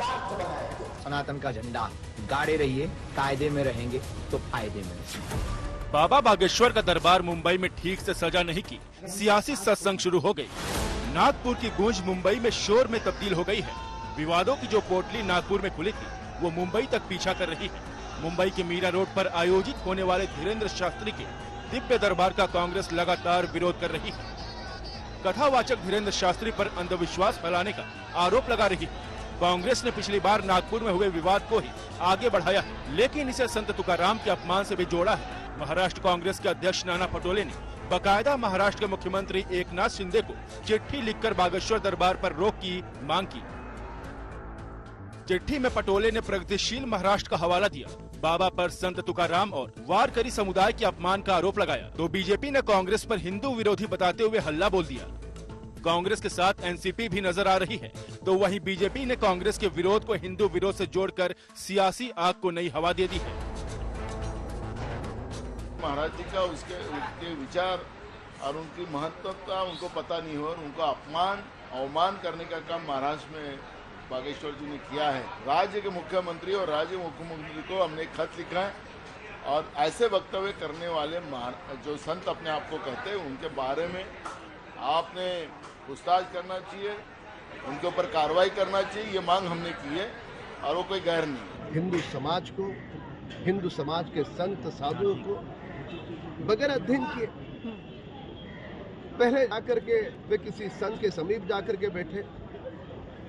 स्वार्थ बनाया। सनातन का झंडा गाड़े रहिए, कायदे में रहेंगे तो फायदे में। बाबा बागेश्वर का दरबार मुंबई में ठीक से सजा नहीं की, सियासी सत्संग शुरू हो गई। नागपुर की गूंज मुंबई में शोर में तब्दील हो गई है। विवादों की जो पोटली नागपुर में खुली थी, वो मुंबई तक पीछा कर रही है। मुंबई के मीरा रोड पर आयोजित होने वाले धीरेन्द्र शास्त्री के दिव्य दरबार का कांग्रेस लगातार विरोध कर रही है। कथावाचक धीरेन्द्र शास्त्री पर अंधविश्वास फैलाने का आरोप लगा रही है। कांग्रेस ने पिछली बार नागपुर में हुए विवाद को ही आगे बढ़ाया, लेकिन इसे संत तुकाराम के अपमान से भी जोड़ा है। महाराष्ट्र कांग्रेस के अध्यक्ष नाना पटोले ने बकायदा महाराष्ट्र के मुख्यमंत्री एकनाथ शिंदे को चिट्ठी लिखकर बागेश्वर दरबार पर रोक की मांग की। चिट्ठी में पटोले ने प्रगतिशील महाराष्ट्र का हवाला दिया, बाबा पर संत तुकाराम और वारकरी समुदाय के अपमान का आरोप लगाया, तो बीजेपी ने कांग्रेस पर हिंदू विरोधी बताते हुए हल्ला बोल दिया। कांग्रेस के साथ एनसीपी भी नजर आ रही है, तो वहीं बीजेपी ने कांग्रेस के विरोध को हिंदू विरोध से जोड़कर सियासी आग को नई हवा दे दी है। महाराज जी का उनके विचार और उनकी महत्वता उनको पता नहीं हो, और उनको अवमान करने का काम महाराष्ट्र में बागेश्वर जी ने किया है। राज्य के मुख्यमंत्री और राज्य मुख्यमंत्री को हमने एक खत लिखा है, और ऐसे वक्तव्य करने वाले जो संत अपने आप को कहते हैं, उनके बारे में आपने पूछताछ करना चाहिए, उनके ऊपर कार्रवाई करना चाहिए। ये मांग हमने की है, और वो कोई गैर नहीं। हिंदू समाज को, हिंदू समाज के संत साधुओं को बगैर अध्ययन किए पहले जाकर के वे किसी संत के समीप जाकर के बैठे,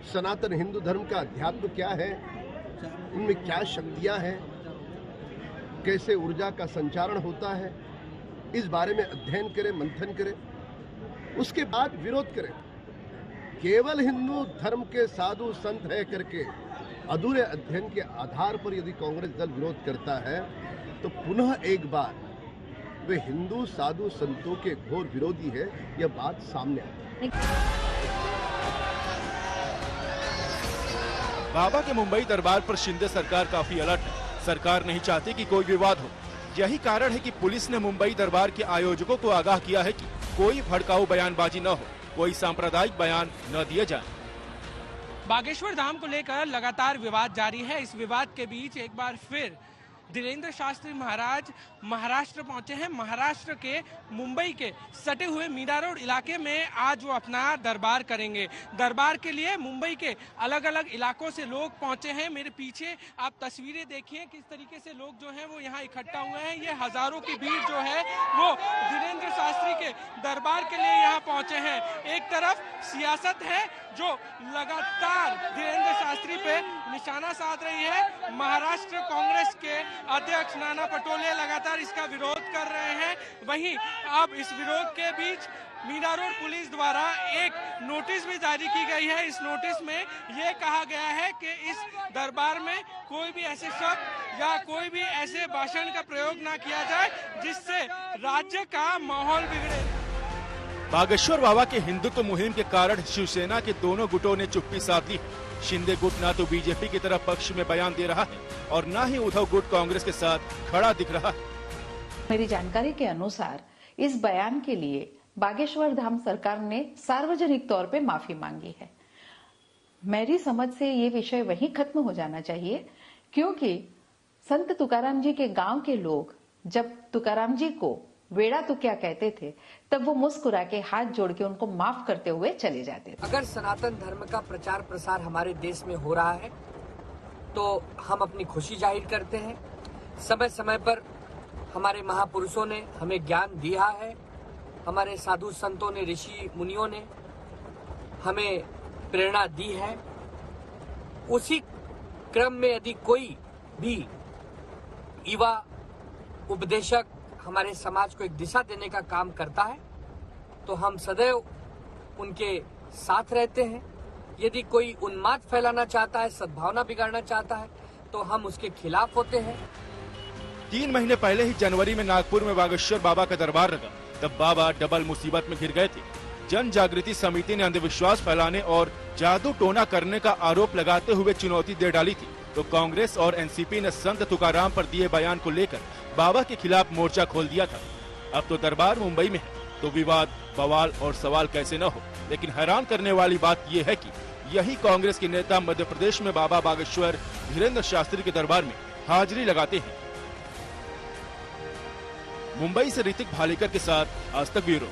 सनातन हिंदू धर्म का अध्यात्म क्या है, उनमें क्या शक्तियां हैं, कैसे ऊर्जा का संचारण होता है, इस बारे में अध्ययन करें, मंथन करें, उसके बाद विरोध करें। केवल हिंदू धर्म के साधु संत है करके अधूरे अध्ययन के आधार पर यदि कांग्रेस दल विरोध करता है, तो पुनः एक बार वे हिंदू साधु संतों के घोर विरोधी है, यह बात सामने आई। बाबा के मुंबई दरबार पर शिंदे सरकार काफी अलर्ट है। सरकार नहीं चाहती कि कोई विवाद हो। यही कारण है कि पुलिस ने मुंबई दरबार के आयोजकों को आगाह किया है कि कोई भड़काऊ बयानबाजी न हो, कोई सांप्रदायिक बयान न दिए जाए। बागेश्वर धाम को लेकर लगातार विवाद जारी है। इस विवाद के बीच एक बार फिर धीरेन्द्र शास्त्री महाराज महाराष्ट्र पहुंचे हैं। महाराष्ट्र के मुंबई के सटे हुए मीरा रोड इलाके में आज वो अपना दरबार करेंगे। दरबार के लिए मुंबई के अलग अलग इलाकों से लोग पहुंचे हैं। मेरे पीछे आप तस्वीरें देखिए किस तरीके से लोग जो हैं वो यहाँ इकट्ठा हुए हैं। ये हजारों की भीड़ जो है वो धीरेन्द्र शास्त्री के दरबार के लिए यहाँ पहुंचे हैं। एक तरफ सियासत है जो लगातार धीरेन्द्र शास्त्री पे निशाना साध रही है। महाराष्ट्र कांग्रेस के अध्यक्ष नाना पटोले लगातार इसका विरोध कर रहे हैं। वहीं अब इस विरोध के बीच मीरा रोड पुलिस द्वारा एक नोटिस भी जारी की गई है। इस नोटिस में ये कहा गया है कि इस दरबार में कोई भी ऐसे शब्द या कोई भी ऐसे भाषण का प्रयोग ना किया जाए जिससे राज्य का माहौल बिगड़े। बागेश्वर बाबा के हिंदुत्व मुहिम के कारण शिवसेना के दोनों गुटों ने चुप्पी साध ली। शिंदे गुट ना तो बीजेपी की तरफ पक्ष में बयान दे रहा है और ना ही उद्धव गुट कांग्रेस के साथ खड़ा दिख रहा है। मेरी जानकारी के अनुसार इस बयान के लिए बागेश्वर धाम सरकार ने सार्वजनिक तौर पे माफी मांगी है। मेरी समझ से ये विषय वहीं खत्म हो जाना चाहिए, क्योंकि संत तुकाराम जी के गांव के लोग जब तुकाराम जी को वेड़ा तो क्या कहते थे, तब वो मुस्कुरा के हाथ जोड़ के उनको माफ करते हुए चले जाते थे। अगर सनातन धर्म का प्रचार प्रसार हमारे देश में हो रहा है तो हम अपनी खुशी जाहिर करते हैं। समय समय पर हमारे महापुरुषों ने हमें ज्ञान दिया है, हमारे साधु संतों ने, ऋषि मुनियों ने हमें प्रेरणा दी है। उसी क्रम में यदि कोई भी युवा उपदेशक हमारे समाज को एक दिशा देने का काम करता है तो हम सदैव उनके साथ रहते हैं। यदि कोई उन्माद फैलाना चाहता है, सद्भावना बिगाड़ना चाहता है, तो हम उसके खिलाफ होते हैं। 3 महीने पहले ही जनवरी में नागपुर में बागेश्वर बाबा का दरबार लगा, तब बाबा डबल मुसीबत में घिर गए थे। जन जागृति समिति ने अंधविश्वास फैलाने और जादू टोना करने का आरोप लगाते हुए चुनौती दे डाली थी, तो कांग्रेस और एनसीपी ने संत तुकाराम पर दिए बयान को लेकर बाबा के खिलाफ मोर्चा खोल दिया था। अब तो दरबार मुंबई में है, तो विवाद, बवाल और सवाल कैसे न हो। लेकिन हैरान करने वाली बात यह है कि यही कांग्रेस के नेता मध्य प्रदेश में बाबा बागेश्वर धीरेन्द्र शास्त्री के दरबार में हाजिरी लगाते हैं। मुंबई से ऋतिक भालेकर के साथ आज तक ब्यूरो।